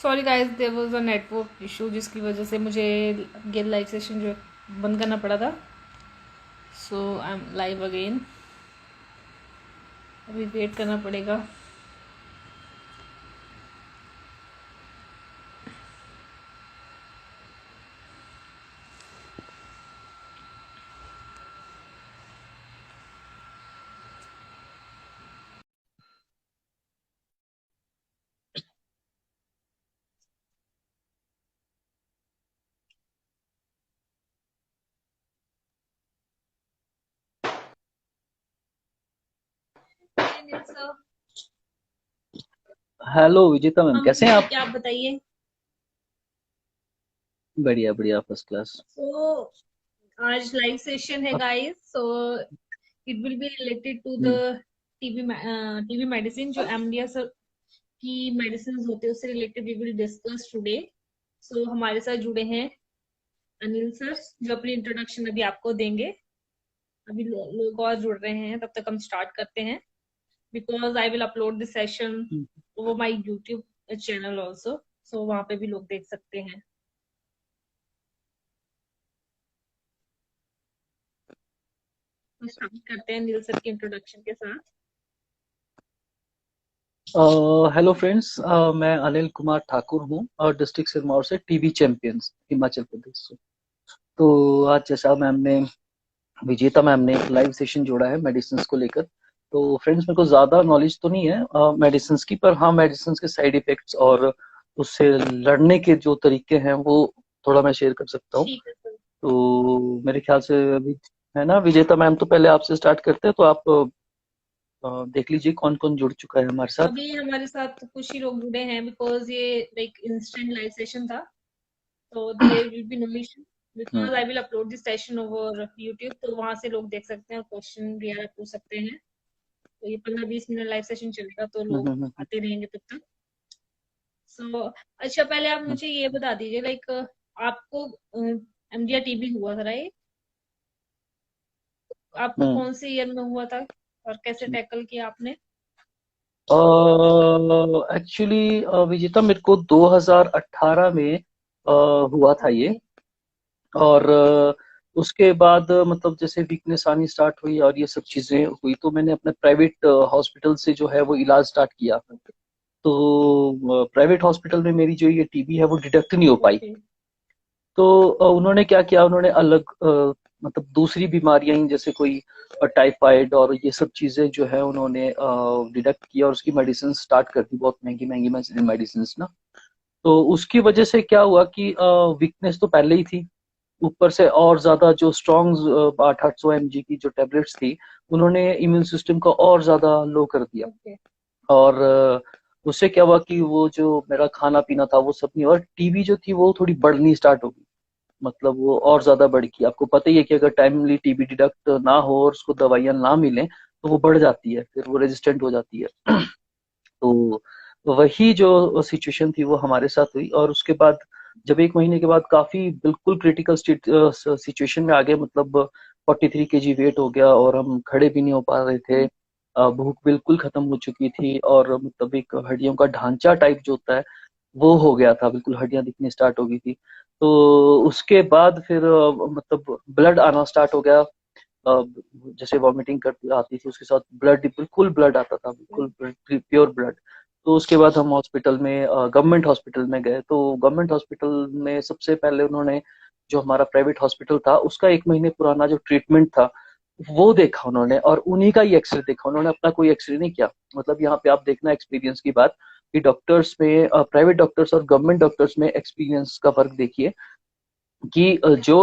Sorry guys, there was a network issue जिसकी वजह से मुझे गेल लाइव सेशन जो है बंद करना पड़ा था। सो आई एम लाइव अगेन। अभी वेट करना पड़ेगा। सर, हेलो विजेता मैम, हम कैसे हैं आप? ठीक है, आप बताइए। बढ़िया बढ़िया, फर्स्ट क्लास। सो आज लाइव सेशन है अब guys. So it will be related to the hmm, TB medicine, जो एमडीएस की मेडिसिन होते हैं उससे related we will discuss today. So हमारे साथ जुड़े हैं अनिल सर, जो अपनी इंट्रोडक्शन अभी आपको देंगे। अभी लोग और जुड़ रहे हैं, तब तक हम स्टार्ट करते हैं। Because I will upload this session hmm, over my YouTube channel also. So वहां पे भी लोग देख सकते हैं। तो स्टार्ट करते हैं अनिल सर की इंट्रोडक्शन के साथ। हेलो फ्रेंड्स, मैं अनिल कुमार ठाकुर हूँ और डिस्ट्रिक्ट सिरमौर से टीबी चैंपियंस हिमाचल प्रदेश से। तो आज जैसा मैम ने विजेता मैम ने एक लाइव सेशन जोड़ा है मेडिसिन को लेकर। तो फ्रेंड्स, मेरे को ज़्यादा नॉलेज तो नहीं है मेडिसिन की, पर हाँ मेडिसिन के साइड इफ़ेक्ट्स और उससे लड़ने के जो तरीके हैं वो थोड़ा मैं शेयर कर सकता हूँ। ठीक है सर। तो मेरे ख्याल से अभी है ना विजेता मैम, तो पहले आपसे स्टार्ट करते हैं। तो आप देख लीजिए कौन कौन जुड़ चुका है हमारे साथ। अभी हमारे साथ कुछ ही लोग जुड़े हैं, बिकॉज ये लाइक इंस्टेंट लाइव सेशन था। तो there will be no issue, because hmm I will upload this session over YouTube. तो वहां से लोग देख सकते हैं, क्वेश्चन भी पूछ सकते हैं। तो ये 15-20 मिनट लाइव सेशन चलेगा, तो हम्म लोग हम्म, हम्म, आते रहेंगे तब तक। सो अच्छा, पहले आप हम्म, मुझे ये बता दीजिए, लाइक आपको एमडीआर टीबी हुआ था, राइट? आपको हम्म। कौन से ईयर में हुआ था और कैसे टैकल किया आपने? एक्चुअली विजेता, मेरे को 2018 में हुआ था ये। ओके। और उसके बाद मतलब जैसे वीकनेस आनी स्टार्ट हुई और ये सब चीजें हुई, तो मैंने अपने प्राइवेट हॉस्पिटल से जो है वो इलाज स्टार्ट किया। तो प्राइवेट हॉस्पिटल में मेरी जो ये टीबी है वो डिटेक्ट नहीं हो पाई। ओके। तो उन्होंने क्या किया, उन्होंने अलग मतलब दूसरी बीमारियां ही, जैसे कोई टाइफाइड और ये सब चीजें जो है उन्होंने डिटेक्ट किया और उसकी मेडिसिन स्टार्ट कर दी, बहुत महंगी महंगी मेडिसिन ना। तो उसकी वजह से क्या हुआ कि वीकनेस तो पहले ही थी, ऊपर से और ज्यादा जो स्ट्रॉन्ग 800 mg की जो टेबलेट्स थी, उन्होंने इम्यून सिस्टम को और ज्यादा लो कर दिया। ओके। और उससे क्या हुआ कि वो जो मेरा खाना पीना था वो सब नहीं, और टीबी जो थी वो थोड़ी बढ़नी स्टार्ट हो गई। मतलब वो और ज्यादा बढ़ गई। आपको पता ही है कि अगर टाइमली टीबी डिडक्ट ना हो और उसको दवाइयां ना मिलें तो वो बढ़ जाती है, फिर वो रेजिस्टेंट हो जाती है। तो वही जो सिचुएशन थी वो हमारे साथ हुई। और उसके बाद जब 1 महीने के बाद काफी बिल्कुल क्रिटिकल सिचुएशन में आ गए, मतलब 43 kg वेट हो गया और हम खड़े भी नहीं हो पा रहे थे। भूख बिल्कुल खत्म हो चुकी थी, और मतलब एक हड्डियों का ढांचा टाइप जो होता है वो हो गया था, बिल्कुल हड्डियां दिखनी स्टार्ट हो गई थी। तो उसके बाद फिर मतलब ब्लड आना स्टार्ट हो गया। जैसे वॉमिटिंग कर आती थी, उसके साथ ब्लड, बिल्कुल ब्लड आता था, बिल्कुल प्योर ब्लड। तो उसके बाद हम हॉस्पिटल में, गवर्नमेंट हॉस्पिटल में गए। तो गवर्नमेंट हॉस्पिटल में सबसे पहले उन्होंने, जो हमारा प्राइवेट हॉस्पिटल था उसका 1 महीने पुराना जो ट्रीटमेंट था वो देखा उन्होंने, और उन्हीं का ही एक्सरे देखा उन्होंने, अपना कोई एक्सरे नहीं किया। मतलब यहाँ पे आप देखना एक्सपीरियंस की बात, कि डॉक्टर्स में, प्राइवेट डॉक्टर्स और गवर्नमेंट डॉक्टर्स में एक्सपीरियंस का फर्क देखिए। कि जो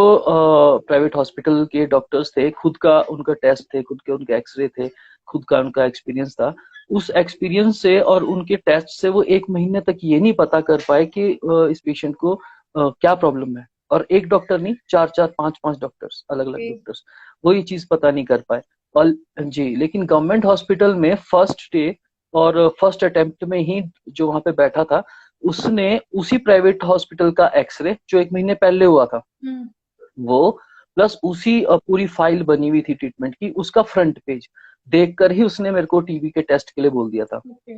प्राइवेट हॉस्पिटल के डॉक्टर्स थे, खुद का उनका टेस्ट थे, खुद के उनके एक्सरे थे, खुद का उनका एक्सपीरियंस था। उस एक्सपीरियंस से और उनके टेस्ट से वो 1 महीने तक ये नहीं पता कर पाए कि इस पेशेंट को क्या प्रॉब्लम है। और एक डॉक्टर नहीं, चार चार पांच पांच डॉक्टर्स, अलग अलग ओके। डॉक्टर्स, वो ये चीज पता नहीं कर पाए। और जी, लेकिन गवर्नमेंट हॉस्पिटल में फर्स्ट डे और फर्स्ट अटेम्प्ट में ही जो वहां पे बैठा था, उसने उसी प्राइवेट हॉस्पिटल का एक्सरे जो 1 महीने पहले हुआ था हम्म। वो, प्लस उसी पूरी फाइल बनी हुई थी ट्रीटमेंट की, उसका फ्रंट पेज देख कर ही उसने मेरे को टीबी के टेस्ट के लिए बोल दिया था। ओके।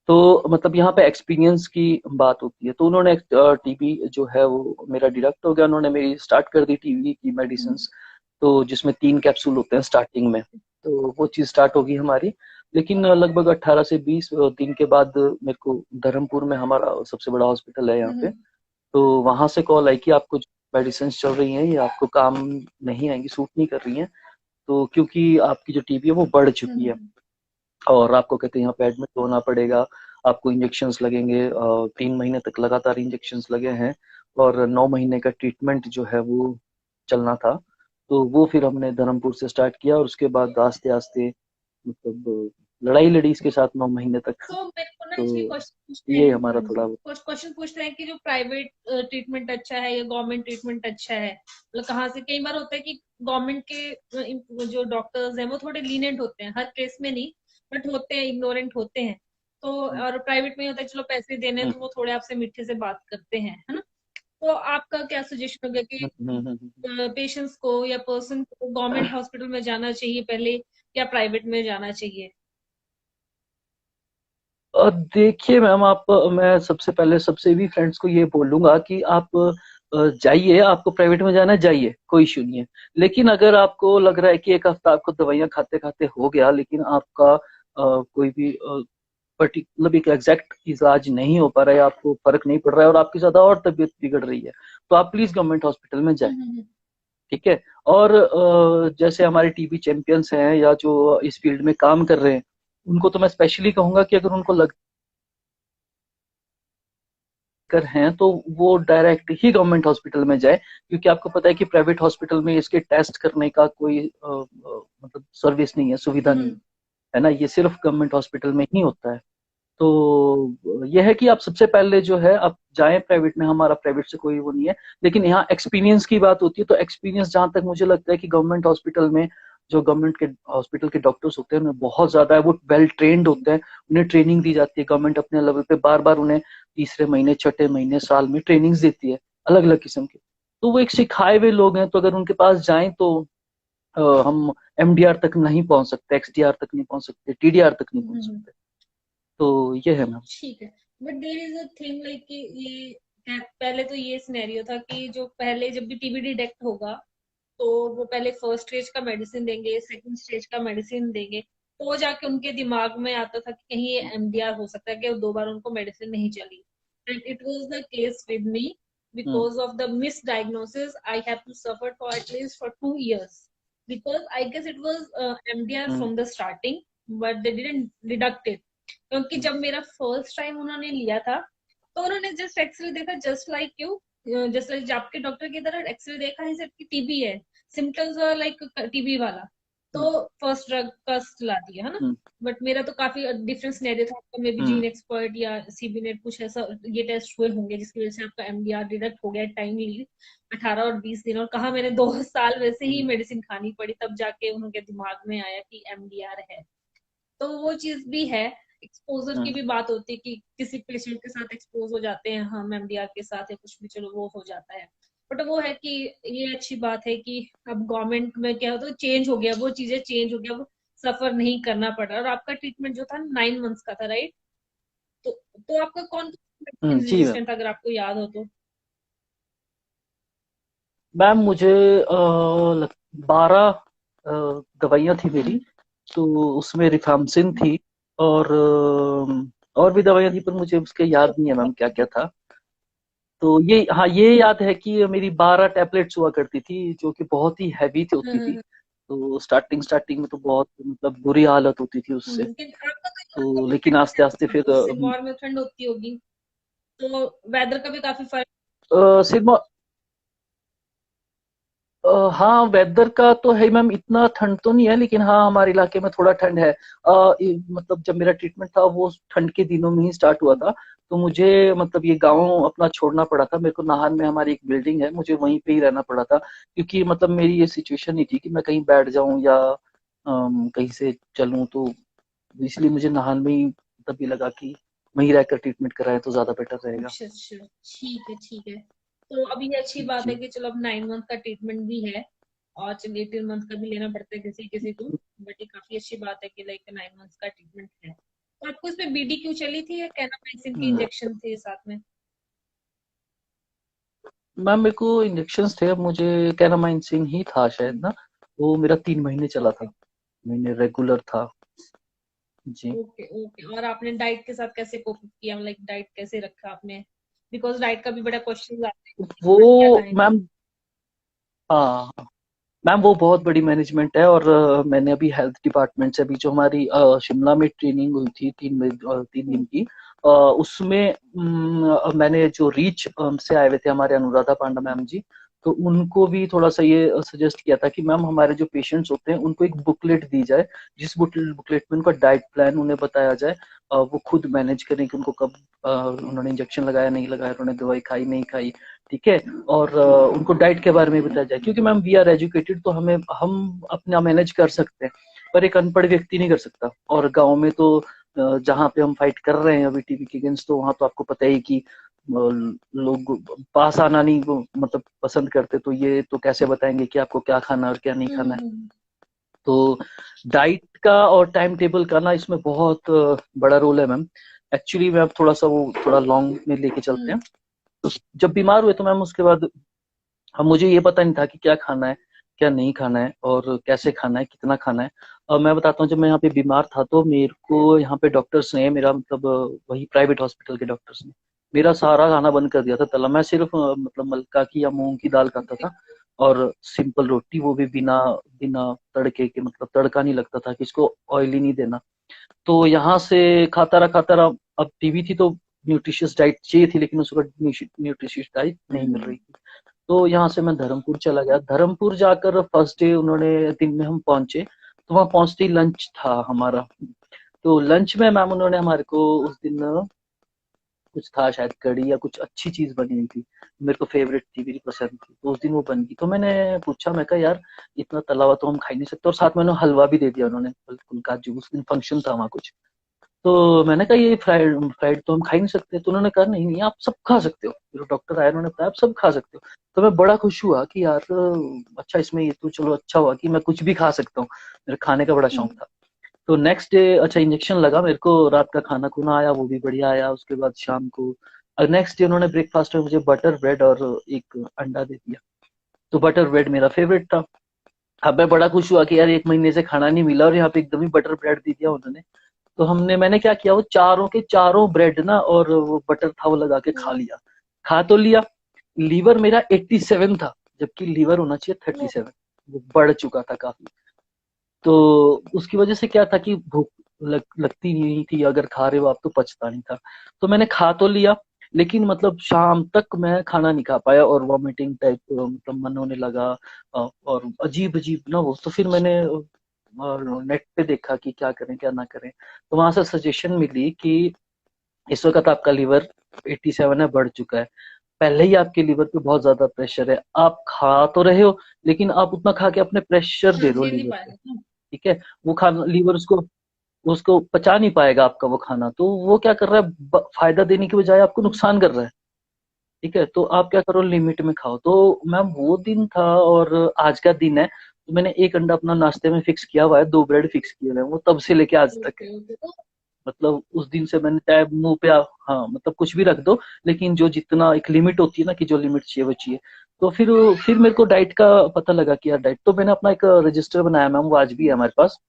तो मतलब यहाँ पे एक्सपीरियंस की बात होती है। तो उन्होंने टीबी जो है वो मेरा डिडक्ट हो गया, उन्होंने मेरी स्टार्ट कर दी टीबी की मेडिसिन, तो जिसमें 3 कैप्सूल होते हैं स्टार्टिंग में, तो वो चीज स्टार्ट होगी हमारी। लेकिन लगभग 18 से 20 दिन के बाद मेरे को धर्मपुर में, हमारा सबसे बड़ा हॉस्पिटल है यहाँ पे, तो वहां से कॉल आई कि आपको जो मेडिसिन चल रही हैं ये आपको काम नहीं आएंगी, सूट नहीं कर रही हैं, तो क्योंकि आपकी जो टीबी है वो बढ़ चुकी है और आपको कहते हैं यहाँ पे एडमिट होना पड़ेगा, आपको इंजेक्शंस लगेंगे, 3 महीने तक लगातार इंजेक्शंस लगे हैं और 9 महीने का ट्रीटमेंट जो है वो चलना था। तो वो फिर हमने धर्मपुर से स्टार्ट किया और उसके बाद आस्ते आस्ते मतलब लड़ाई लड़ी इसके साथ 9 महीने तक। तो मेरे को ना एक्चुअली तो क्वेश्चन पूछते ये हैं, हमारा थोड़ा। कुछ क्वेश्चन पूछते हैं कि जो प्राइवेट ट्रीटमेंट अच्छा है या गवर्नमेंट ट्रीटमेंट अच्छा है, मतलब कहाँ से। कई बार होता है कि गवर्नमेंट के जो डॉक्टर्स हैं वो थोड़े लीनेंट होते हैं, हर केस में नहीं, बट होते हैं, इग्नोरेंट होते हैं। तो और प्राइवेट में होता है चलो पैसे देने हैं तो वो थोड़े आपसे मीठे से बात करते हैं, है ना। तो आपका क्या सजेशन होगा कि पेशेंट्स को या पर्सन को गवर्नमेंट हॉस्पिटल में जाना चाहिए पहले या प्राइवेट में जाना चाहिए? देखिए मैम, आप मैं सबसे पहले सबसे भी फ्रेंड्स को ये बोलूंगा कि आप जाइए, आपको प्राइवेट में जाना है जाइए, कोई इशू नहीं है। लेकिन अगर आपको लग रहा है कि 1 हफ्ता आपको दवाइयां खाते खाते हो गया लेकिन आपका कोई भी मतलब एक एग्जैक्ट इलाज नहीं हो पा रहा है, आपको फर्क नहीं पड़ रहा है और आपकी ज्यादा और तबीयत बिगड़ रही है, तो आप प्लीज गवर्नमेंट हॉस्पिटल में जाए। ठीक है। और जैसे हमारे टीबी चैंपियंस हैं या जो इस फील्ड में काम कर रहे हैं, उनको तो मैं स्पेशली कहूंगा कि अगर उनको लग कर हैं तो वो डायरेक्ट ही गवर्नमेंट हॉस्पिटल में जाए, क्योंकि आपको पता है कि प्राइवेट हॉस्पिटल में इसके टेस्ट करने का कोई मतलब सर्विस नहीं है, सुविधा नहीं है ना, ये सिर्फ गवर्नमेंट हॉस्पिटल में ही होता है। तो यह है कि आप सबसे पहले जो है आप जाएं प्राइवेट में, हमारा प्राइवेट से कोई वो नहीं है। लेकिन यहाँ एक्सपीरियंस की बात होती है, तो एक्सपीरियंस जहां तक मुझे लगता है कि गवर्नमेंट हॉस्पिटल में जो गवर्नमेंट के हॉस्पिटल के डॉक्टर्स होते हैं उन्हें बहुत ज्यादा है, वो वेल ट्रेन्ड होते हैं, उन्हें ट्रेनिंग दी जाती है, गवर्नमेंट अपने लेवल पे बार बार उन्हें तीसरे महीने छठे महीने साल में ट्रेनिंग्स देती है अलग अलग किस्म की। तो वो एक सिखाए हुए लोग हैं, तो अगर उनके पास जाएं तो हम एमडीआर तक नहीं पहुंच सकते, एक्सडीआर तक नहीं पहुंच सकते, टीडीआर तक नहीं पहुंच सकते। तो ये है मैम। ठीक है। But there is a thing like कि ये पहले तो ये सिनेरियो था कि जो पहले जब भी टीबी डिटेक्ट होगा तो वो पहले फर्स्ट स्टेज का मेडिसिन देंगे, सेकंड स्टेज का मेडिसिन देंगे, तो जाके उनके दिमाग में आता था कि कहीं ये एमडीआर हो सकता है कि 2 बार उनको मेडिसिन नहीं चली। And it was the case with me, hmm because of the miss diagnosis I have to suffer for at least for 2 years, because I guess it was MDR hmm from the starting, but they didn't deduct it। क्योंकि जब मेरा first time उन्होंने लिया था तो उन्होंने just x ray देखा, just like you, just like आपके डॉक्टर की तरह एक्सरे देखा ही सिर्फ टीबी है, सिम्टम्स लाइक टीबी वाला, तो हम्म फर्स्ट ड्रग का ला दिया, है ना। हम्म बट मेरा तो काफी डिफरेंस सिनेरियो था, आपका may be hmm gene expert या सीबी नेट कुछ ऐसा ये टेस्ट हुए होंगे जिसकी वजह से आपका एमडीआर डिडक्ट हो गया टाइमली 18 और 20 दिन, और कहा मैंने 2 साल वैसे ही हम्म मेडिसिन खानी पड़ी, तब जाके उनके दिमाग में आया कि एमडीआर है। तो वो चीज भी है। एक्सपोजर की हम्म भी बात होती है कि किसी पेशेंट के साथ एक्सपोज हो जाते हैं हम एमडीआर के साथ या कुछ भी, चलो वो हो जाता है। बट वो है कि ये अच्छी बात है कि अब गवर्नमेंट में क्या होता है, चेंज हो गया, वो चीजें चेंज हो गया, वो सफर नहीं करना पड़ रहा। और आपका ट्रीटमेंट जो था 9 मंथ्स का था, राइट? तो आपका कौन मेडिसिन जी मैम। रेजिस्टेंट था, अगर आपको याद हो तो? मैम मुझे 12 दवाइयाँ थी मेरी, तो उसमें रिफाम्सिन थी और और भी दवाइयाँ थी, पर मुझे उसके याद नहीं है मैम क्या क्या था। तो ये, हाँ ये याद है कि मेरी 12 टैबलेट्स हुआ करती थी जो कि बहुत ही हैवी होती थी। तो स्टार्टिंग स्टार्टिंग में तो बहुत मतलब बुरी हालत होती थी उससे। आपका तो लेकिन आस्ते आस्ते फिर सिरमौर में ठंड होती होगी, तो वेदर का भी काफी फर्क। सिरमा हाँ वेदर का तो है मैम, इतना ठंड तो नहीं है, लेकिन हाँ हमारे इलाके में थोड़ा ठंड है। मतलब जब मेरा ट्रीटमेंट था वो ठंड के दिनों में ही स्टार्ट हुआ था, तो मुझे मतलब ये गांव अपना छोड़ना पड़ा था मेरे को। नाहन में हमारी एक बिल्डिंग है, मुझे वहीं पे ही रहना पड़ा था, क्योंकि मतलब मेरी ये सिचुएशन नहीं थी कि मैं कहीं बैठ जाऊं या कहीं से चलूं, तो इसलिए मुझे नाहन में ही तभी लगा कि वहीं रहकर ट्रीटमेंट कराएं तो ज्यादा बेटर रहेगा। अच्छा अच्छा, ठीक है ठीक है। तो अब ये अच्छी बात है जी। कि चलो अब 9 मंथ का ट्रीटमेंट भी है, और चलिए 18 मंथ का भी लेना पड़ता है किसी किसी को, बट ये काफी अच्छी बात है कि लाइक 9 मंथ्स का ट्रीटमेंट है। तो आपको इसमें बीडी क्यों चली थी या कैनामाइसिन के हम्म, इंजेक्शन थे साथ में? मैम मेरे को इंजेक्शन थे, अब मुझे कैनामाइसिन ही था शायद ना, वो मेरा 3 महीने चला ओके था, महीने रेगुलर था। जी। Okay okay. और आपने डाइट के साथ कैसे कोप किया, लाइक डाइट कैसे रखा आपने? बिकॉज डाइट का भी बड़ा क्वेश्चन आता है, वो क्या खाएं। मैम, हाँ मैम वो बहुत बड़ी मैनेजमेंट है, और मैंने अभी हेल्थ डिपार्टमेंट से, अभी जो हमारी शिमला में ट्रेनिंग हुई थी 3 दिन की, उसमें मैंने जो रीच से आए हुए थे हमारे अनुराधा पांडा मैम जी, तो उनको भी थोड़ा सा ये सजेस्ट किया था कि मैम हमारे जो पेशेंट्स होते हैं उनको एक बुकलेट दी जाए, जिस बुकलेट में उनका डाइट प्लान उन्हें बताया जाए, वो खुद मैनेज करें कि उनको कब उन्होंने इंजेक्शन लगाया नहीं लगाया, उन्होंने दवाई खाई नहीं खाई, ठीक है, और उनको डाइट के बारे में बताया जाए, क्योंकि मैम वी आर एजुकेटेड, तो हमें हम अपना मैनेज कर सकते हैं, पर एक अनपढ़ व्यक्ति नहीं कर सकता। और गांव में तो जहाँ पे हम फाइट कर रहे हैं अभी टीबी के अगेंस्ट, तो वहां तो आपको पता ही कि लोग पास आना नहीं मतलब पसंद करते, तो ये तो कैसे बताएंगे कि आपको क्या खाना है और क्या नहीं खाना है। हम्म। तो डाइट का और टाइम टेबल का ना इसमें बहुत बड़ा रोल है मैम। एक्चुअली मैम थोड़ा सा वो थोड़ा लॉन्ग में लेके चलते हम्म हैं। तो जब बीमार हुए तो मैम उसके बाद अब मुझे ये पता नहीं था कि क्या खाना है, क्या नहीं खाना है, और कैसे खाना है, कितना खाना है। अब मैं बताता हूँ, जब मैं यहाँ पे बीमार था तो मेरे को यहाँ पे डॉक्टर्स ने, मेरा मतलब वही प्राइवेट हॉस्पिटल के डॉक्टर्स ने मेरा सारा खाना बंद कर दिया था तला। मैं सिर्फ मतलब मलका की या मूंग की दाल खाता ओके। था, और सिंपल रोटी, वो भी बिना बिना तड़के के, मतलब तड़का नहीं लगता था कि इसको ऑयल ही नहीं देना। तो यहाँ से खाता रहा। अब टीबी थी तो न्यूट्रिशियस डाइट चाहिए थी, लेकिन उसको न्यूट्रिशियस डाइट नहीं मिल रही हम्म थी। तो यहाँ से मैं धर्मपुर चला गया। धर्मपुर जाकर फर्स्ट डे उन्होंने, दिन में हम पहुंचे, तो वहां पहुंचते ही लंच था हमारा। तो लंच में मैम उन्होंने हमारे को उस दिन कुछ था शायद कढ़ी या कुछ अच्छी चीज बनी हुई थी, मेरे को फेवरेट थी, मेरी पसंद थी, तो उस दिन वो बन गई। तो मैंने पूछा, मैं कहा यार इतना तला हुआ तो हम खा ही नहीं सकते, और साथ में उन्होंने हलवा भी दे दिया उन्होंने, बिल्कुल काजू, उस दिन फंक्शन था वहाँ कुछ। तो मैंने कहा ये फ्राइड फ्राइड तो हम खा ही नहीं सकते। तो उन्होंने कहा नहीं नहीं आप सब खा सकते हो, जो डॉक्टर आया उन्होंने बताया आप सब खा सकते हो। तो मैं बड़ा खुश हुआ कि यार अच्छा, इसमें ये तो चलो अच्छा हुआ कि मैं कुछ भी खा सकता हूँ, मेरे खाने का बड़ा शौक हम्म। था। तो नेक्स्ट डे अच्छा इंजेक्शन लगा मेरे को, रात का खाना खुना आया, वो भी बढ़िया आया। उसके बाद शाम को नेक्स्ट डे उन्होंने ब्रेकफास्ट में मुझे बटर ब्रेड और एक अंडा दे दिया। तो बटर ब्रेड मेरा फेवरेट था। अब मैं बड़ा खुश हुआ कि यार 1 महीने से खाना नहीं मिला और यहाँ पे एकदम ही बटर ब्रेड दे दिया उन्होंने। तो मैंने क्या किया, वो चारों के चारों ब्रेड ना और वो बटर था वो लगा के खा हम्म। लिया। खा तो लिया, लीवर मेरा 87 था, जबकि लीवर होना चाहिए ओ, 37, वो बढ़ चुका था काफी। तो उसकी वजह से क्या था कि भूख लगती नहीं थी, अगर खा रहे हो आप तो पचता नहीं था। तो मैंने खा तो लिया, लेकिन मतलब शाम तक मैं खाना नहीं खा पाया, और वॉमिटिंग टाइप मतलब मन होने लगा, और अजीब अजीब ना वो। तो फिर मैंने नेट पे देखा कि क्या करें क्या ना करें। तो वहां से सजेशन मिली कि इस वक्त आपका लीवर 87 है, बढ़ चुका है, पहले ही आपके लीवर पे बहुत ज्यादा प्रेशर है, आप खा तो रहे हो लेकिन आप उतना खा के अपने प्रेशर दे रहे हो झेल नहीं लीवर पे, पाएगा ना। ठीक है। वो खाना लीवर उसको उसको पचा नहीं पाएगा आपका वो खाना, तो वो क्या कर रहा है, फायदा देने की बजाय आपको नुकसान कर रहा है, ठीक है। तो आप क्या करो, लिमिट में खाओ। तो मैम वो दिन था, और आज का दिन है, तो मैंने एक अंडा अपना नाश्ते में फिक्स किया हुआ है, 2 ब्रेड फिक्स किए हुए हैं, वो तब से लेके आज तक है। Okay okay. तो मतलब उस दिन से मैंने चाहे मुंह पे हाँ मतलब कुछ भी रख दो, लेकिन जो जितना एक लिमिट होती है ना, कि जो लिमिट चाहिए वो चाहिए। तो फिर मेरे को डाइट का पता लगा कि यार डाइट, तो मैंने अपना एक रजिस्टर बनाया मैम, वो आज भी है हमारे पास।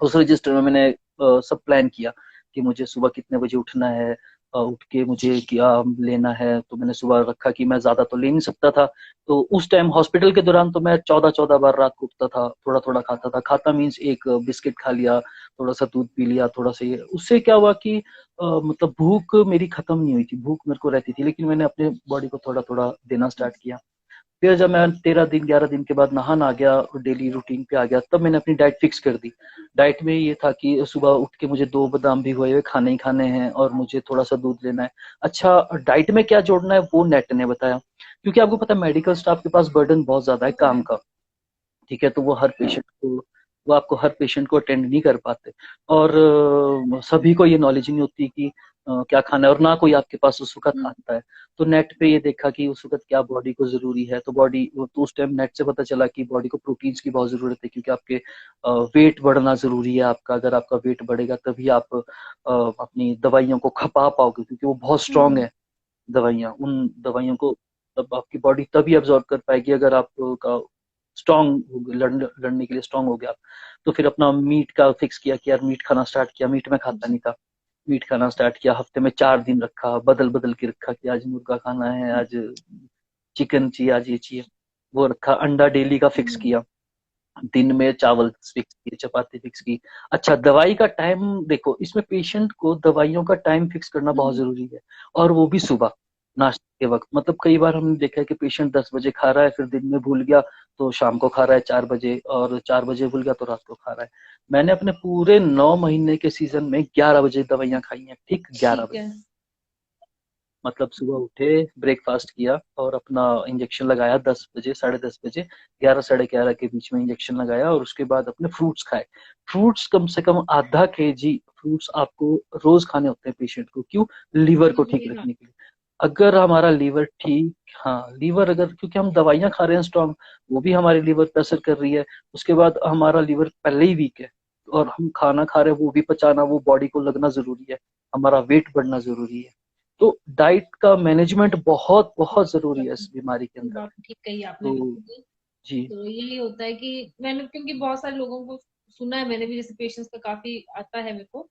उस रजिस्टर में मैंने सब प्लान किया कि मुझे सुबह कितने बजे उठना है, उठ के मुझे क्या लेना है। तो मैंने सुबह रखा कि मैं ज्यादा तो ले नहीं सकता था, तो उस टाइम हॉस्पिटल के दौरान तो मैं 14-14 बार रात को उठता था, थोड़ा थोड़ा खाता था। खाता मीन्स एक बिस्किट खा लिया, थोड़ा सा दूध पी लिया, थोड़ा सा ये। उससे क्या हुआ कि मतलब भूख मेरी खत्म नहीं हुई थी, भूख मेरे को रहती थी, लेकिन मैंने अपने बॉडी को थोड़ा थोड़ा देना स्टार्ट किया। फिर जब मैं 13 दिन 11 दिन के बाद नहान आ गया और डेली रूटीन पे आ गया, तब मैंने अपनी डाइट फिक्स कर दी। डाइट में ये था कि सुबह उठ के मुझे 2 बादाम भिगोए हुए खाने ही खाने हैं, और मुझे थोड़ा सा दूध लेना है। अच्छा, डाइट में क्या जोड़ना है वो नेट ने बताया, क्योंकि आपको पता है मेडिकल स्टाफ के पास बर्डन बहुत ज्यादा है वो तो काम है। का, ठीक है। तो वो हर पेशेंट को वो आपको हर पेशेंट को अटेंड नहीं कर पाते, और सभी को ये नॉलेज नहीं होती कि क्या खाना है, और ना कोई आपके पास उस वक्त आता है। तो नेट पे ये देखा कि उस वक्त क्या बॉडी को जरूरी है, तो बॉडी, तो उस टाइम नेट से पता चला कि बॉडी को प्रोटीन्स की बहुत जरूरत है, क्योंकि आपके वेट बढ़ना जरूरी है आपका। अगर आपका वेट बढ़ेगा तभी आप अपनी दवाइयों को खपा पाओगे, क्योंकि वो बहुत स्ट्रांग है दवाइयाँ। उन दवाइयों को तब आपकी बॉडी तभी अब्जॉर्ब कर पाएगी अगर आपका स्ट्रांग लड़ने के लिए स्ट्रांग हो गया। तो फिर अपना मीट का फिक्स किया कि यार मीट खाना स्टार्ट किया। मीट में खाता नहीं था, मीट खाना स्टार्ट किया। हफ्ते में 4 दिन रखा, बदल बदल के रखा कि आज मुर्गा खाना है, आज चिकन चाहिए, आज ये चाहिए, वो रखा। अंडा डेली का फिक्स किया, दिन में चावल फिक्स किए, चपाती फिक्स की। अच्छा, दवाई का टाइम देखो, इसमें पेशेंट को दवाइयों का टाइम फिक्स करना बहुत जरूरी है, और वो भी सुबह नाश्ते के वक्त। मतलब कई बार हमने देखा है कि पेशेंट 10 बजे खा रहा है, फिर दिन में भूल गया तो शाम को खा रहा है 4 बजे, और 4 बजे भूल गया तो रात को खा रहा है। मैंने अपने पूरे 9 महीने के सीजन में 11 बजे दवाइयां खाई हैं, ठीक 11 बजे। मतलब सुबह उठे, ब्रेकफास्ट किया और अपना इंजेक्शन लगाया 10 बजे, 10:30 बजे, 11 साढ़े 11 के बीच में इंजेक्शन लगाया, और उसके बाद अपने फ्रूट्स खाए। फ्रूट्स कम से कम ½ kg फ्रूट्स आपको रोज खाने होते हैं पेशेंट को। क्यों? लीवर को ठीक रखने के लिए। अगर हमारा लीवर ठीक, हाँ लीवर अगर, क्योंकि हम दवाइयां खा रहे हैं स्ट्रांग, वो भी हमारे लीवर पे असर कर रही है। उसके बाद हमारा लीवर पहले ही वीक है, और हम खाना खा रहे हैं, वो भी पचाना, वो बॉडी को लगना जरूरी है, हमारा वेट बढ़ना जरूरी है। तो डाइट का मैनेजमेंट बहुत बहुत जरूरी है इस बीमारी के अंदर। बात ठीक कही आपने तो बिल्कुल। जी। तो यही होता है कि मैंने, क्योंकि बहुत सारे लोगों को सुना है मैंने भी, जैसे पेशेंट्स का काफी आता है मेरे को।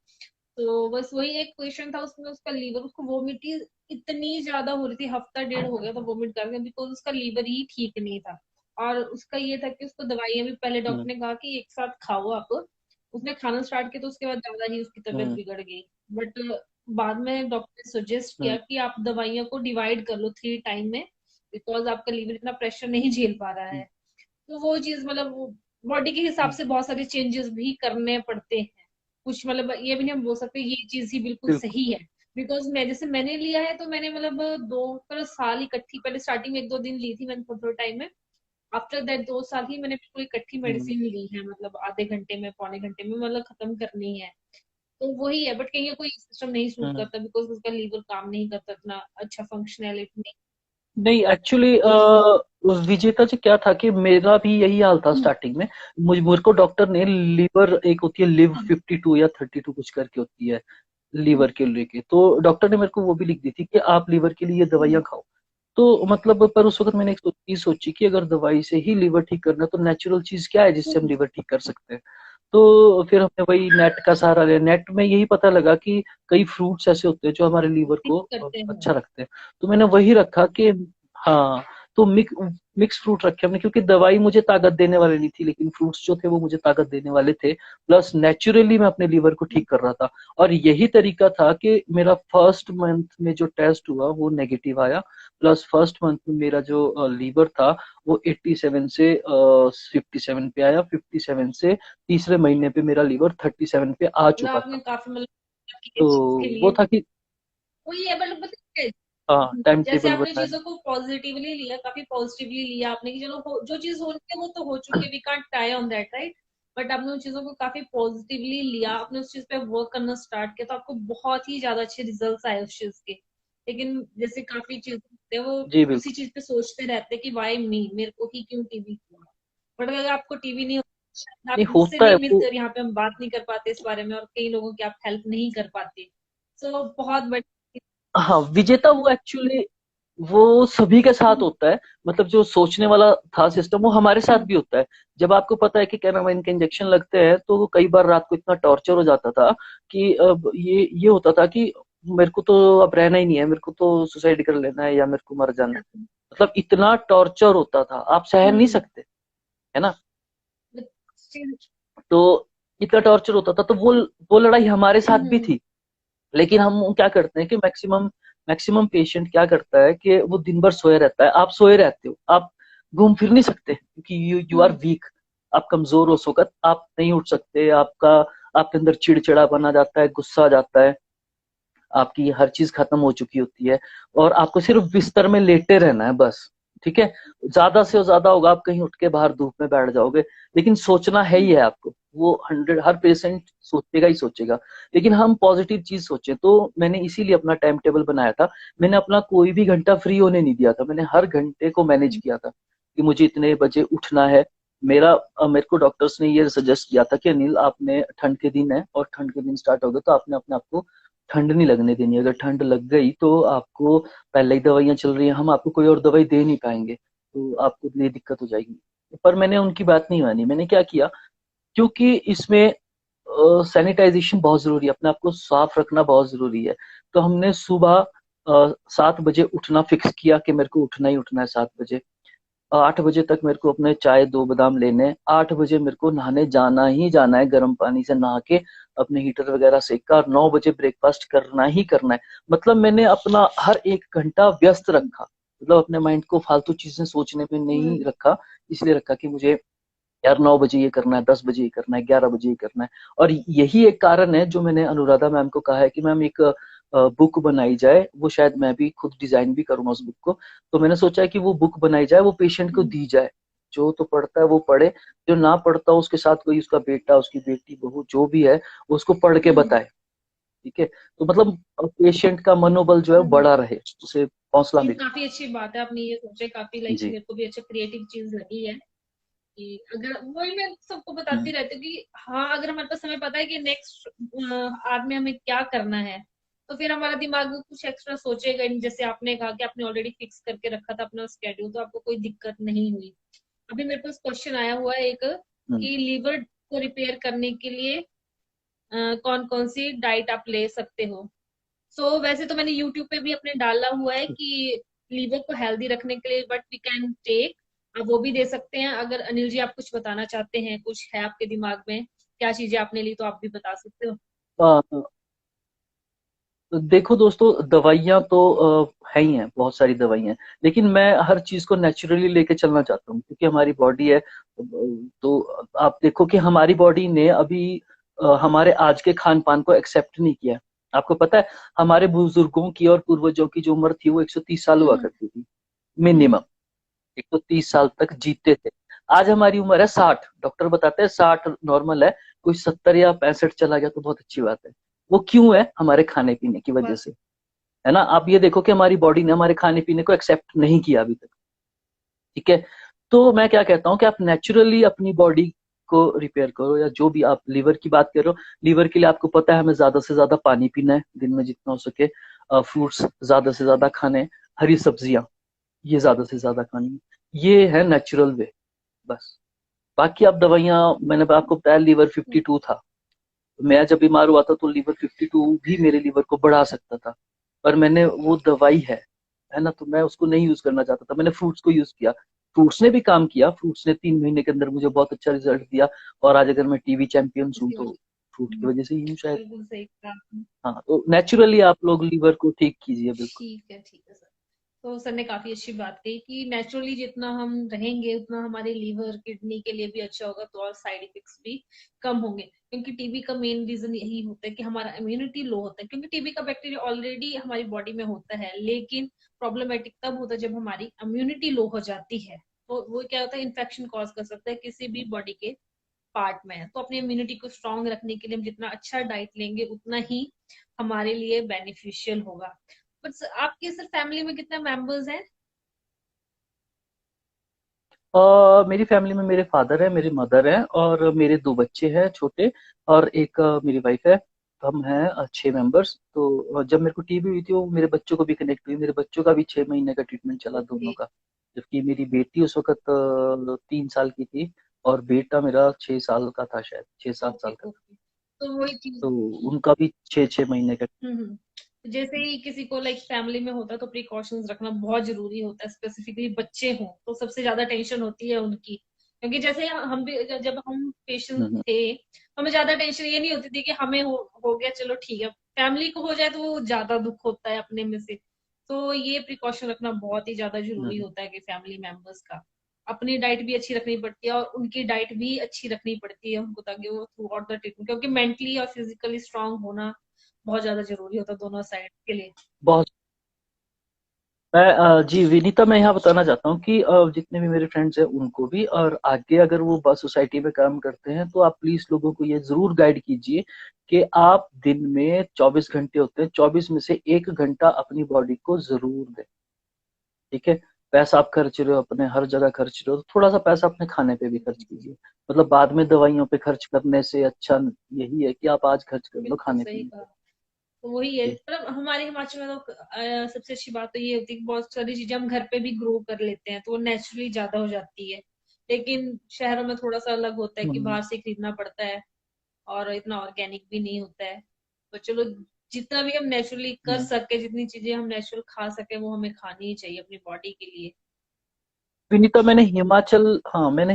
तो बस वही एक पेशेंट था, उसमें उसका लीवर, उसको वोमिटिंग इतनी ज्यादा हो रही थी, हफ्ता डेढ़ हो गया था वोमिट करके, बिकॉज उसका लीवर ही ठीक नहीं था। और उसका ये था कि उसको दवाइयां भी पहले डॉक्टर हम्म। ने कहा कि एक साथ खाओ आप। उसने खाना स्टार्ट किया तो उसके बाद ज्यादा ही उसकी तबीयत हम्म। बिगड़ गई। बट बाद में डॉक्टर ने सजेस्ट किया हम्म। कि आप दवाइयों को डिवाइड कर लो 3 टाइम में, बिकॉज आपका लीवर इतना प्रेशर नहीं झेल पा रहा है। तो वो चीज मतलब बॉडी के हिसाब हम्म। से बहुत सारे चेंजेस भी करने पड़ते हैं। कुछ मतलब ये भी नहीं हम बोल सकते ये चीज ही बिल्कुल बिल्कुल। सही है। बिकॉज मैं, जैसे मैंने लिया है तो मैंने मतलब 2 साल इकट्ठी, पहले स्टार्टिंग में 1-2 दिन ली थी मैंने थोड़े थोड़े टाइम में। आफ्टर दैट 2 साल ही मैंने बिल्कुल इकट्ठी हम्म। मेडिसिन ली है, मतलब आधे घंटे में पौने घंटे में मतलब खत्म करनी है। तो वही है, बट कहीं कोई सिस्टम नहीं सूट हम्म। करता बिकॉज उसका लीवर काम नहीं करता इतना अच्छा, फंक्शनैलिटी नहीं। नहीं, एक्चुअली विजेता जी क्या था कि मेरा भी यही हाल था हम्म, स्टार्टिंग में। मुझ को डॉक्टर ने लीवर, एक होती है लिव 52 या 32 कुछ करके होती है लीवर के लेके, तो डॉक्टर ने मेरे को वो भी लिख दी थी कि आप लीवर के लिए ये दवाइयां खाओ। तो मतलब पर उस वक्त मैंने एक चीज सोची कि अगर दवाई से ही लीवर ठीक करना है तो नेचुरल चीज क्या है जिससे हम लीवर ठीक कर सकते हैं। तो फिर हमने वही नेट का सहारा लिया। नेट में यही पता लगा कि कई फ्रूट्स ऐसे होते हैं जो हमारे लीवर ठीक को करते हैं। अच्छा रखते हैं। तो मैंने वही रखा कि हाँ, तो मिक्स फ्रूट रखे हमने, क्योंकि दवाई मुझे ताकत देने वाली नहीं थी, लेकिन फ्रूट्स जो थे वो मुझे ताकत देने वाले थे। प्लस नेचुरली मैं अपने लीवर को ठीक कर रहा था। और यही तरीका था कि मेरा फर्स्ट मंथ में जो टेस्ट हुआ वो नेगेटिव आया। प्लस फर्स्ट मंथ में मेरा जो लीवर था वो 87 से 57 पे आया। 57 से तीसरे महीने पे मेरा लीवर 37 पे आ मतलब चुका आपने था। काफी मतलब किए तो चीज के वो लिए। था कि वही है, बट पता है, हाँ, टाइम जैसे टेबल आपने बनाया। चीजों को पॉजिटिवली लिया, काफी पॉजिटिवली लिया आपने कि चलो जो चीज हो रही है वो तो हो चुकी है, we can't try on that, right. But आपने उन चीजों को काफी पॉजिटिवली लिया, आपने उस चीज पे वर्क करना स्टार्ट किया, तो आपको बहुत ही ज्यादा अच्छे रिजल्ट्स आए उस चीज के। लेकिन जैसे काफी चीजें होते हैं वो जी उसी बिल्कुल। चीज पे सोचते रहते हैं कि वाई मी, मेरे को ही क्यों टीबी हुआ। बट अगर आपको टीबी नहीं होता, आप नहीं, मुझसे होता है नहीं वो। मिलकर यहाँ पे हम बात नहीं कर पाते इस बारे में, और कई लोगों की आप हेल्प नहीं कर पाते। सो बहुत बड़ी। हाँ, विजेता वो एक्चुअली वो सभी के साथ होता है। मतलब जो सोचने वाला था सिस्टम वो हमारे साथ भी होता है। जब आपको पता है कि क्या नाम है, इनके इंजेक्शन लगते हैं, तो कई बार रात को इतना टॉर्चर हो जाता था कि अब ये होता था कि मेरे को तो अब रहना ही नहीं है, मेरे को तो सुसाइड कर लेना है या मेरे को मर जाना है। मतलब इतना टॉर्चर होता था, आप सह नहीं हम्म। सकते, है ना। तो इतना टॉर्चर होता था, तो वो लड़ाई हमारे साथ भी हम्म। थी। लेकिन हम क्या करते हैं कि मैक्सिमम मैक्सिमम पेशेंट क्या करता है कि वो दिन भर सोए रहता है। आप सोए रहते हो, आप घूम फिर नहीं सकते, क्योंकि यू आर हम्म। वीक। आप कमजोर हो, सोकत आप नहीं उठ सकते। आपके अंदर चिड़चिड़ा बना जाता है, गुस्सा आ जाता है, आपकी हर चीज खत्म हो चुकी होती है, और आपको सिर्फ बिस्तर में लेटे रहना है बस। ठीक है, ज्यादा से ज्यादा होगा आप कहीं उठ के बाहर धूप में बैठ जाओगे, लेकिन सोचना है ही है आपको। वो 100 हर पेशेंट सोचेगा ही सोचेगा, लेकिन हम पॉजिटिव चीज सोचे। तो मैंने इसीलिए अपना टाइम टेबल बनाया था। मैंने अपना कोई भी घंटा फ्री होने नहीं दिया था, मैंने हर घंटे को मैनेज किया था कि मुझे इतने बजे उठना है। मेरे को डॉक्टर्स ने ये सजेस्ट किया था कि अनिल, आपने ठंड के दिन है और ठंड के दिन स्टार्ट हो गए तो आपने अपने आप को ठंड नहीं लगने देनी। अगर ठंड लग गई तो आपको, पहले ही दवाइयां चल रही हैं, हम आपको कोई और दवाई दे नहीं पाएंगे, तो आपको ये दिक्कत हो जाएगी। पर मैंने उनकी बात नहीं मानी। मैंने क्या किया, क्योंकि इसमें सैनिटाइजेशन बहुत जरूरी है, अपने आप को साफ रखना बहुत जरूरी है। तो हमने सुबह 7 बजे उठना फिक्स किया कि मेरे को उठना ही उठना है 7 बजे। 8 बजे तक मेरे को अपने चाय 2 बादाम लेने हैं। 8 बजे मेरे को नहाने जाना ही जाना है, गर्म पानी से नहा के अपने हीटर वगैरह सेक कर। 9 बजे ब्रेकफास्ट करना ही करना है। मतलब मैंने अपना हर एक घंटा व्यस्त रखा, मतलब अपने माइंड को फालतू चीजें सोचने में नहीं रखा। इसलिए रखा कि मुझे यार 9 बजे ये करना है, 10 बजे ये करना है, 11 बजे ये करना है। और यही एक कारण है जो मैंने अनुराधा मैम को कहा है कि मैम एक बुक बनाई जाए। वो शायद मैं भी खुद डिजाइन भी करूंगा उस बुक को। तो मैंने सोचा है कि वो बुक बनाई जाए, वो पेशेंट को दी जाए। जो तो पढ़ता है वो पढ़े, जो ना पढ़ता उसके साथ कोई उसका बेटा, उसकी बेटी, बहू जो भी है, वो उसको पढ़ के बताए। ठीक है, तो मतलब पेशेंट का मनोबल जो है वो बड़ा रहे, उसे हौसला ये मिले। काफी अच्छी बात है, आपने ये सोचा है, काफी लाइक जी। मेरे को भी अच्छा क्रिएटिव चीज लगी है कि अगर वही मैं सबको बताती हम्म। रहती हूँ कि हाँ, अगर हमारे पास समय पता है कि नेक्स्ट आवर में हमें क्या करना है, तो फिर हमारा दिमाग में कुछ एक्स्ट्रा सोचेगा नहीं। जैसे आपने कहा कि आपने ऑलरेडी फिक्स करके रखा था अपना स्केड्यूल, तो आपको कोई दिक्कत नहीं हुई। अभी मेरे पास क्वेश्चन आया हुआ है एक, हम्म। कि लीवर को रिपेयर करने के लिए कौन कौन सी डाइट आप ले सकते हो। वैसे तो मैंने यूट्यूब पे भी अपने डाला हुआ है कि लीवर को हेल्दी रखने के लिए व्हाट वी कैन टेक, आप वो भी दे सकते हैं। अगर अनिल जी आप कुछ बताना चाहते हैं, कुछ है आपके दिमाग में क्या चीजें आपने ली, तो आप भी बता सकते हो। अ, देखो दोस्तों, दवाइयाँ तो है ही हैं, बहुत सारी दवाइयाँ हैं। लेकिन मैं हर चीज को नेचुरली लेके चलना चाहता हूँ, क्योंकि हमारी बॉडी है। तो आप देखो कि हमारी बॉडी ने अभी हमारे आज के खान पान को एक्सेप्ट नहीं किया है। आपको पता है, हमारे बुजुर्गों की और पूर्वजों की जो उम्र थी वो 130 साल हुआ हम्म करती थी हम्म मिनिमम। 130 साल तक जीते थे। आज हमारी उम्र है 60, डॉक्टर बताते हैं 60 नॉर्मल है। कोई 70 या 65 चला गया तो बहुत अच्छी बात है। वो क्यों है? हमारे खाने पीने की वजह बस। से। है ना? आप ये देखो कि हमारी बॉडी ने हमारे खाने पीने को एक्सेप्ट नहीं किया अभी तक। ठीक है, तो मैं क्या कहता हूँ कि आप नेचुरली अपनी बॉडी को रिपेयर करो। या जो भी आप लीवर की बात कर रहे हो, लीवर के लिए आपको पता है हमें ज्यादा से ज्यादा पानी पीना है, दिन में जितना हो सके। फ्रूट्स ज्यादा से ज्यादा खाने हैं, हरी सब्जियां ये ज्यादा से ज्यादा खानी है। ये है नेचुरल वे, बस। बाकी आप दवाइयां, मैंने आपको बताया लीवर 52 था। मैं जब बीमार हुआ था तो लीवर 52 भी मेरे लीवर को बढ़ा सकता था। पर मैंने, वो दवाई है ना, तो मैं उसको नहीं यूज करना चाहता था। मैंने फ्रूट्स को यूज किया। फ्रूट्स ने भी काम किया, फ्रूट्स ने 3 महीने के अंदर मुझे बहुत अच्छा रिजल्ट दिया। और आज अगर मैं टीवी चैंपियन हूँ इसी तो वजह फ्रूट की वजह से ही हूँ शायद। बिल्कुल सही कहा आपने। हाँ, तो नेचुरली आप लोग लीवर को ठीक कीजिए, बिल्कुल। ठीक है सर। तो सर ने काफी अच्छी बात कही कि नेचुरली जितना हम रहेंगे उतना हमारे लीवर किडनी के लिए भी अच्छा होगा, तो और साइड इफेक्ट्स भी कम होंगे। क्योंकि टीबी का मेन रीजन यही होता है कि हमारा इम्यूनिटी लो होता है, क्योंकि टीबी का बैक्टीरिया ऑलरेडी हमारी बॉडी में होता है, लेकिन प्रॉब्लमेटिक तब होता है जब हमारी इम्यूनिटी लो हो जाती है। तो वो क्या होता है, इन्फेक्शन कॉज कर सकता है किसी भी बॉडी के पार्ट में है। तो अपनी इम्यूनिटी को स्ट्रांग रखने के लिए हम जितना अच्छा डाइट लेंगे उतना ही हमारे लिए बेनिफिशियल होगा। बट आपके सर फैमिली में कितने मेंबर्स हैं। मेरी फैमिली में मेरे फादर है, मेरी मदर है, और मेरे 2 बच्चे हैं छोटे, और एक मेरी वाइफ है। तो हम हैं 6 मेंबर्स। तो जब मेरे को टीबी हुई थी वो मेरे बच्चों को भी कनेक्ट हुई। मेरे बच्चों का भी 6 महीने का ट्रीटमेंट चला दोनों ओके का। जबकि मेरी बेटी उस वक्त 3 साल की थी, और बेटा मेरा 6 साल का था, शायद 6-7 साल ओके का था। ओके। तो वही चीज। तो उनका भी 6-6 महीने का। तो जैसे ही किसी को लाइक फैमिली में होता है तो प्रिकॉशंस रखना बहुत जरूरी होता है, स्पेसिफिकली बच्चे हों तो सबसे ज्यादा टेंशन होती है उनकी। क्योंकि जैसे हम भी जब हम पेशेंट हम्म। थे, हमें ज्यादा टेंशन ये नहीं होती थी कि हमें हो गया चलो ठीक है। फैमिली को हो जाए तो वो ज्यादा दुख होता है अपने में से। तो ये प्रिकॉशन रखना बहुत ही ज्यादा जरूरी हम्म। होता है कि फैमिली मेंबर्स का अपनी डाइट भी अच्छी रखनी पड़ती है और उनकी डाइट भी अच्छी रखनी पड़ती है उनको, ताकि वो थ्रू आउट द ट्रीटमेंट, क्योंकि मेंटली और फिजिकली स्ट्रांग होना बहुत ज्यादा जरूरी होता है दोनों साइड के लिए। बहुत जी विनीता, मैं यहाँ बताना चाहता हूँ कि जितने भी मेरे फ्रेंड्स हैं उनको भी, और आगे अगर वो बस सोसाइटी में काम करते हैं तो आप प्लीज लोगों को ये जरूर गाइड कीजिए कि आप दिन में 24 घंटे होते हैं, 24 में से 1 घंटा अपनी बॉडी को जरूर दें। ठीक है। पैसा आप खर्च रहे हो अपने हर जगह खर्च रहे हो, तो थोड़ा सा पैसा अपने खाने पे भी खर्च कीजिए। मतलब बाद में दवाइयों पे खर्च करने से अच्छा यही है कि आप आज खर्च कर लो बिल्कुल खाने सही पीने कहा। पे। तो वही है, जी। मतलब हमारे हिमाचल में तो सबसे अच्छी बात तो ये होती है कि बहुत सारी चीजें हम घर पे भी ग्रो कर लेते हैं, तो वो नेचुरली ज्यादा हो जाती है। लेकिन शहरों में थोड़ा सा अलग होता है कि हम्म। बाहर से खरीदना पड़ता है, और इतना ऑर्गेनिक भी नहीं होता है। तो चलो, जितना भी हम नेचुरली कर हम्म। सके, जितनी चीजें हम नेचुरल खा सके, वो हमें खानी ही चाहिए अपनी बॉडी के लिए। विनीता, मैंने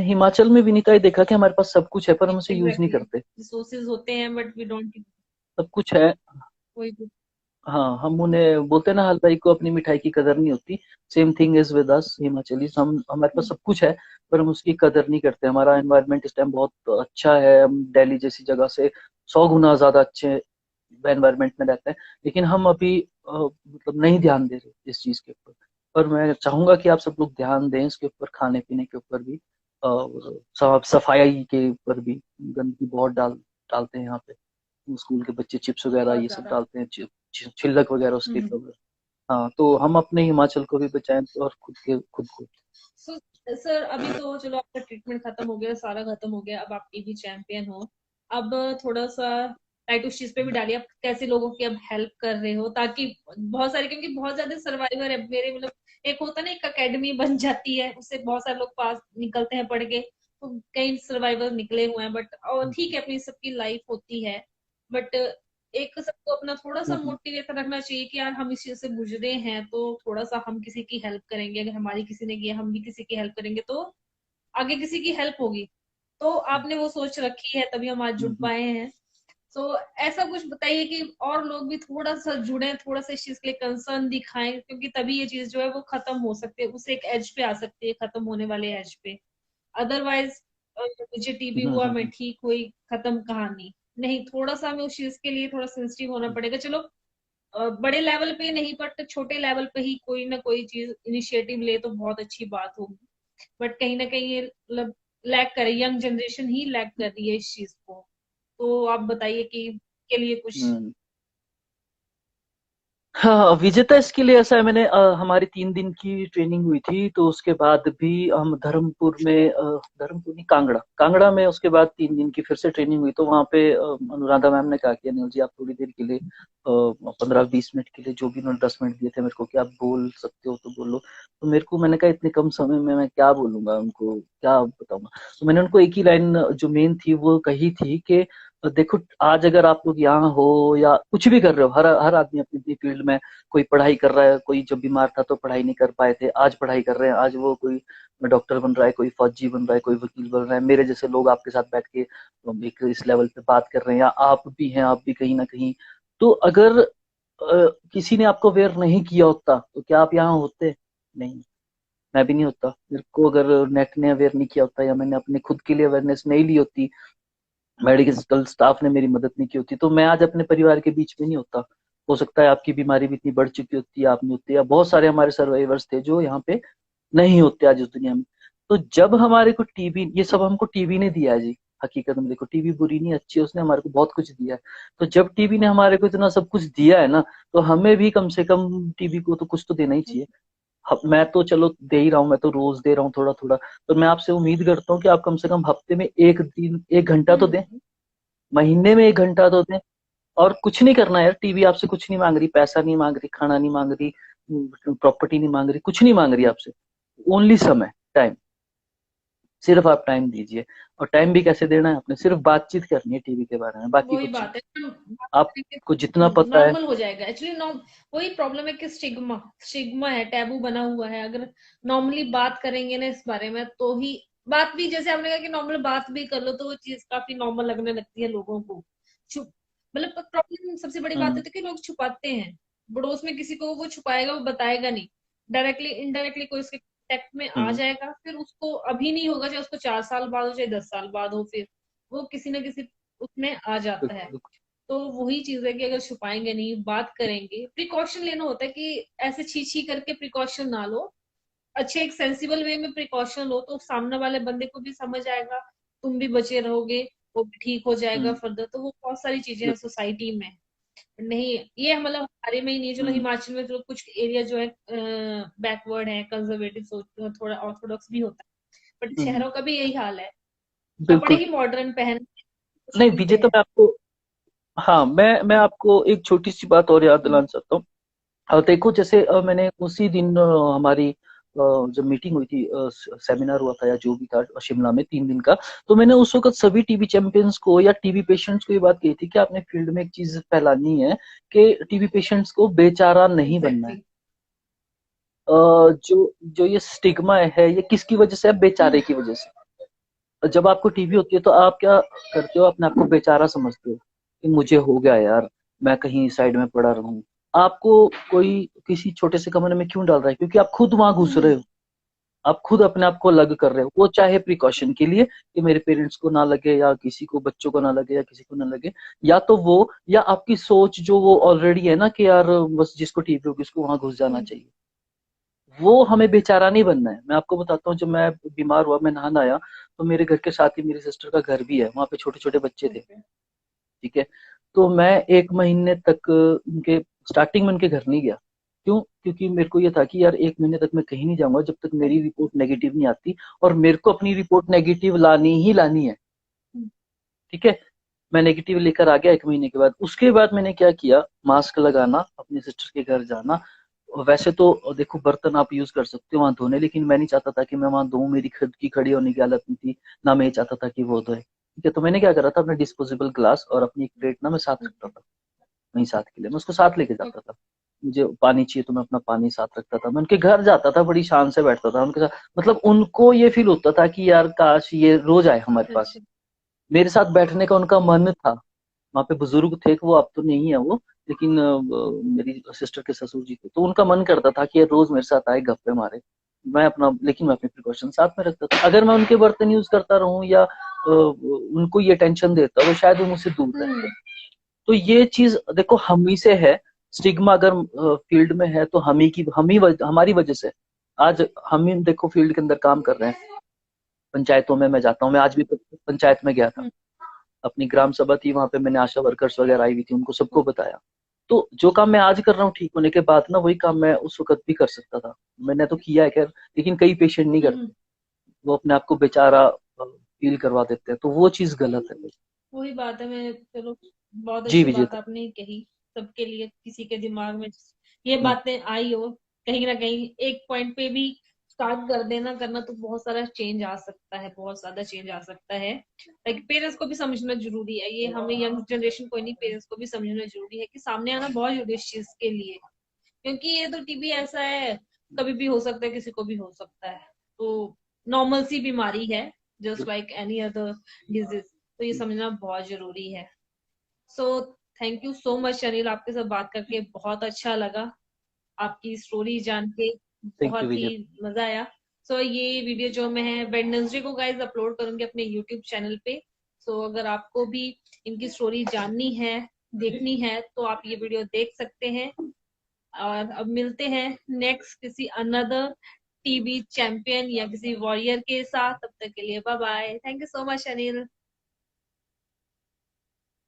हिमाचल में विनीता ये देखा कि हमारे पास सब कुछ है पर हम उसे यूज नहीं एग्जैक्टली, करते। रिसोर्सेज होते हैं बट वी डोंट। सब कुछ है। कोई भी। हाँ, हम उन्हें बोलते हैं ना, हलवाई को अपनी मिठाई की कदर नहीं होती। Same thing is with us Himachali, हम हमारे पास सब कुछ है पर हम उसकी कदर नहीं करते। हमारा एनवायरनमेंट इस टाइम बहुत अच्छा है, हम दिल्ली जैसी जगह से 100 गुना ज्यादा अच्छे एनवायरनमेंट में रहते हैं, लेकिन हम अभी मतलब नहीं ध्यान दे रहे इस चीज के ऊपर। पर मैं चाहूंगा कि आप सब लोग ध्यान दें इसके ऊपर, खाने पीने के ऊपर भी, और साफ सफाई के ऊपर भी। गंदगी बहुत डालते हैं यहाँ पे। स्कूल के बच्चे चिप्स वगैरह बहुत ये सब ज्यादा। डालते हैं, छिलक वगैरह उसके हम्म। ऊपर। हाँ, तो हम अपने हिमाचल को भी बचाएं और खुद को। सो सर, अभी तो चलो आपका ट्रीटमेंट खत्म हो गया, सारा खत्म हो गया, अब आप टीबी चैंपियन हो। अब थोड़ा सा लाइट उस चीज पे भी डालिए, आप कैसे लोगों की अब हेल्प कर रहे हो, ताकि बहुत सारे, क्योंकि बहुत ज्यादा सर्वाइवर है मेरे, मतलब एक होता है ना, एक अकेडमी बन जाती है, उससे बहुत सारे लोग पास निकलते हैं पढ़ के, तो कई सर्वाइवर निकले हुए हैं, बट और ठीक हम्म। है, अपनी सबकी लाइफ होती है। बट एक सबको अपना थोड़ा सा हम्म। मोटिवेशन रखना चाहिए कि यार हम इस चीज से गुजरे हैं, तो थोड़ा सा हम किसी की हेल्प करेंगे, अगर हमारी किसी ने किया हम भी किसी की हेल्प करेंगे, तो आगे किसी की हेल्प होगी। तो आपने वो सोच रखी है, तभी हम आज जुड़ हम्म। पाए हैं। तो ऐसा कुछ बताइए कि और लोग भी थोड़ा सा जुड़े, थोड़ा सा इस चीज के लिए कंसर्न दिखाएं, क्योंकि तभी ये चीज जो है वो खत्म हो सकती है, उसे एक एज पे आ सकती है, खत्म होने वाले एज पे। अदरवाइज मुझे टीबी हम्म। हुआ, मैं हम्म। ठीक हुई, खत्म कहानी। नहीं, थोड़ा सा हमें उस चीज के लिए थोड़ा सेंसिटिव होना पड़ेगा। चलो, बड़े लेवल पे नहीं, बट छोटे लेवल पे ही कोई ना कोई चीज इनिशिएटिव ले तो बहुत अच्छी बात होगी। बट कहीं ना कहीं ये मतलब लैग कर रही है, यंग जनरेशन ही लैग कर रही है इस चीज को। तो आप बताइए कि के लिए कुछ। हम्म। हाँ विजेता, इसके लिए ऐसा है, मैंने हमारी 3 दिन की ट्रेनिंग हुई थी, तो उसके बाद भी हम धर्मपुर में, धर्मपुर नहीं, कांगड़ा कांगड़ा में उसके बाद 3 दिन की फिर से ट्रेनिंग हुई। तो वहाँ पे अनुराधा मैम ने कहा कि अनिल जी, आप थोड़ी देर के लिए 15-20 मिनट के लिए, जो भी उन्होंने 10 मिनट दिए थे मेरे को, कि आप बोल सकते हो तो बोलो। तो मेरे को, मैंने कहा इतने कम समय में मैं क्या बोलूंगा, उनको क्या बताऊंगा। तो मैंने उनको एक ही लाइन जो मेन थी वो कही थी कि देखो, आज अगर आप लोग यहाँ हो या कुछ भी कर रहे हो, हर हर आदमी अपनी अपनी फील्ड में, कोई पढ़ाई कर रहा है, कोई जब बीमार था तो पढ़ाई नहीं कर पाए थे, आज पढ़ाई कर रहे हैं, आज वो कोई डॉक्टर बन रहा है, कोई फौजी बन रहा है, कोई वकील बन रहा है, मेरे जैसे लोग आपके साथ बैठ के एक इस लेवल पे बात कर रहे हैं, या आप भी हैं, आप भी कहीं ना कहीं। तो अगर किसी ने आपको अवेयर नहीं किया होता तो क्या आप यहाँ होते? नहीं, मैं भी नहीं होता। मेरे को अगर नेट ने अवेयर नहीं किया होता, या मैंने अपने खुद के लिए अवेयरनेस नहीं ली होती, मेडिकल स्टाफ ने मेरी मदद नहीं की होती, तो मैं आज अपने परिवार के बीच में नहीं होता। हो सकता है आपकी बीमारी भी इतनी बढ़ चुकी होती है, आप नहीं होते, या बहुत सारे हमारे सर्वाइवर्स थे जो यहाँ पे नहीं होते आज इस दुनिया में। तो जब हमारे को टीबी, ये सब हमको टीबी ने दिया है जी। हकीकत में देखो, टीबी बुरी नहीं, अच्छी है, उसने हमारे को बहुत कुछ दिया है। तो जब टीबी ने हमारे को इतना सब कुछ दिया है ना, तो हमें भी कम से कम टीबी को तो कुछ तो देना ही चाहिए। मैं तो चलो दे ही रहा हूँ, मैं तो रोज दे रहा हूँ थोड़ा थोड़ा। तो मैं आपसे उम्मीद करता हूँ कि आप कम से कम हफ्ते में एक दिन 1 घंटा तो दें, हम्म। महीने में 1 घंटा तो दें। और कुछ नहीं करना यार, टीवी आपसे कुछ नहीं मांग रही, पैसा नहीं मांग रही, खाना नहीं मांग रही, प्रॉपर्टी नहीं मांग रही, कुछ नहीं मांग रही आपसे। ओनली समय, टाइम। सिर्फ आप टाइम दीजिए। और टाइम भी कैसे देना है, आपने सिर्फ बातचीत करनी है टीवी के बारे में, बाकी वही कुछ नहीं। बात है, हम बात करेंगे आपको जितना पता है। नॉर्मल हो जाएगा एक्चुअली। वही प्रॉब्लम है कि स्टिग्मा स्टिग्मा है, टैबू बना हुआ है। अगर नॉर्मली बात करेंगे ना इस बारे में, तो ही बात भी, जैसे आपने कहा कि नॉर्मल बात भी कर लो, तो वो चीज काफी नॉर्मल लगने लगती है लोगों को। छुप मतलब प्रॉब्लम सबसे बड़ी बात हम्म। होती है कि लोग छुपाते हैं। पड़ोस में किसी को वो छुपाएगा, वो बताएगा नहीं। डायरेक्टली इनडायरेक्टली कोई उसके कॉन्टेक्ट में आ हम्म। जाएगा, फिर उसको अभी नहीं होगा, चाहे उसको 4 साल बाद हो, चाहे 10 साल बाद हो, फिर वो किसी ना किसी उसमें आ जाता है। बिल्कुल। तो वही चीज है कि अगर छुपाएंगे नहीं, बात करेंगे, प्रिकॉशन लेना होता है कि ऐसे छी छी करके प्रिकॉशन ना लो, अच्छे एक सेंसिबल वे में प्रिकॉशन लो, तो सामने वाले बंदे को भी समझ आएगा, तुम भी बचे रहोगे, वो भी ठीक हो जाएगा हम्म। फर्दर। तो वो बहुत सारी चीजें हैं बिल्कुल। सोसाइटी में। नहीं, ये मतलब हमारे में ही नहीं, चलो हम्म। हिमाचल में तो कुछ एरिया जो है बैकवर्ड है, कंजर्वेटिव सोच, थोड़ा ऑर्थोडॉक्स भी होता है, बट हम्म। शहरों का भी यही हाल है, कपड़े बिल्कुल। ही मॉडर्न पहन नहीं सुनते विजेता, हैं। मैं आपको, हाँ मैं आपको एक छोटी सी बात और याद हम्म, दिलाना चाहता हूँ। देखो जैसे मैंने उसी दिन हमारी जब मीटिंग हुई थी, सेमिनार हुआ था या जो भी था शिमला में 3 दिन का, तो मैंने उस वक्त सभी टीबी चैंपियंस को या टीबी पेशेंट्स को ये बात कही थी कि आपने फील्ड में एक चीज फैलानी है कि टीबी पेशेंट्स को बेचारा नहीं बनना है। एग्जैक्टली। जो जो ये स्टिग्मा है ये किसकी वजह से है? बेचारे की वजह से। जब आपको टीबी होती है तो आप क्या करते हो? अपने आप को बेचारा समझते हो कि मुझे हो गया यार, मैं कहीं साइड में पड़ा रहूं। आपको कोई किसी छोटे से कमरे में क्यों डाल रहा है? क्योंकि आप खुद वहां घुस रहे हो, आप खुद अपने आप को अलग कर रहे हो, वो चाहे प्रिकॉशन के लिए कि मेरे पेरेंट्स को ना लगे या किसी को, बच्चों को ना लगे या किसी को ना लगे, या तो वो, या आपकी सोच जो वो ऑलरेडी है ना कि यार बस जिसको टीबी होगी उसको वहां घुस जाना चाहिए। वो हमें बेचारा नहीं बनना है। मैं आपको बताता हूँ, जब मैं बीमार हुआ, मैं नहाने आया, तो मेरे घर के साथ ही मेरी सिस्टर का घर भी है, वहां पे छोटे छोटे बच्चे थे। ओके। ठीक है। तो मैं 1 महीने तक उनके, स्टार्टिंग में उनके घर नहीं गया। क्यों? क्योंकि मेरे को ये था कि यार 1 महीने तक मैं कहीं नहीं जाऊंगा जब तक मेरी रिपोर्ट नेगेटिव नहीं आती, और मेरे को अपनी रिपोर्ट नेगेटिव लानी ही लानी है। ठीक है। मैं नेगेटिव लेकर आ गया 1 महीने के बाद। उसके बाद मैंने क्या किया, मास्क लगाना, अपनी सिस्टर के घर जाना। वैसे तो देखो बर्तन आप यूज कर सकते हो वहां धोने, लेकिन मैं नहीं चाहता था कि मैं वहां धोऊं, मेरी खुद की खड़ी होने की हालत नहीं थी, ना मैं ये चाहता था कि वो धोए। ठीक है। तो मैंने क्या करा था, अपने डिस्पोजेबल ग्लास और अपनी एक प्लेट ना मैं साथ रखता था, वहीं साथ के लिए मैं उसको साथ लेके जाता था। मुझे पानी चाहिए तो मैं अपना पानी साथ रखता था, मैं उनके घर जाता था, बड़ी शान से बैठता था उनके साथ। मतलब उनको ये फील होता था कि यार काश ये रोज आए हमारे पास। अच्छा। मेरे साथ बैठने का उनका मन था। वहाँ पे बुजुर्ग थे, वो अब तो नहीं है वो, लेकिन मेरी सिस्टर के ससुर जी थे, तो उनका मन करता था कि ये रोज मेरे साथ आए, गप्पे मारे। मैं अपना, लेकिन मैं अपने प्रिकॉशन साथ में रखता था। अगर मैं उनके बर्तन यूज करता रहूं या उनको ये टेंशन देता तो शायद वो मुझसे दूर रहते। हम्म। तो ये चीज देखो हम ही से है। स्टिग्मा अगर फील्ड में है तो हमारी वजह से आज हम ही देखो फील्ड के अंदर काम कर रहे हैं। पंचायतों में मैं जाता हूँ, मैं आज भी पंचायत में गया था, हम्म। अपनी ग्राम सभा थी वहां पे, मैंने आशा वर्कर्स वगैरह आई हुई थी, उनको सबको बताया। तो जो काम मैं आज कर रहा हूँ ठीक होने के बाद ना, वही काम मैं उस वक्त भी कर सकता था। मैंने तो किया है खैर, लेकिन कई पेशेंट नहीं हम्म। करते, वो अपने आप को बेचारा फील करवा देते हैं, तो वो चीज गलत है। वही बात है। मैं, चलो, बहुत जी अच्छी बात विजेता। आपने कही। सबके लिए, किसी के दिमाग में ये हम्म। बातें आई हो, कहीं ना कहीं एक पॉइंट पे भी स्टार्ट कर देना करना, तो बहुत सारा चेंज आ सकता है, बहुत ज्यादा चेंज आ सकता है। लाइक पेरेंट्स को भी समझना जरूरी है, ये हमें यंग जनरेशन को नहीं, पेरेंट्स को भी समझना जरूरी है कि सामने आना बहुत जरूरी है इस चीज के लिए। क्योंकि ये तो टीबी ऐसा है, कभी भी हो सकता है, किसी को भी हो सकता है। तो नॉर्मल सी बीमारी है, just like any other disease. तो ये समझना बहुत जरूरी है। So thank you so much Anil, आपके साथ बात करके बहुत अच्छा लगा, आपकी स्टोरी जान के थैंक यू बहुत ही विजेता। मजा आया। सो ये वीडियो जो मैं है वेडनेसडे को गाइज अपलोड करूंगी अपने यूट्यूब चैनल पे। सो अगर आपको भी इनकी स्टोरी जाननी है, देखनी है, तो आप ये वीडियो देख सकते हैं। और अब मिलते हैं नेक्स्ट किसी अनदर टीबी चैंपियन या किसी वॉरियर के साथ। तब तक के लिए bye bye, thank you so much Anil.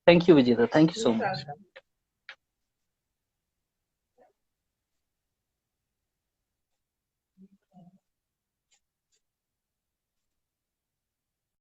Thank you Vijeta, thank you so much.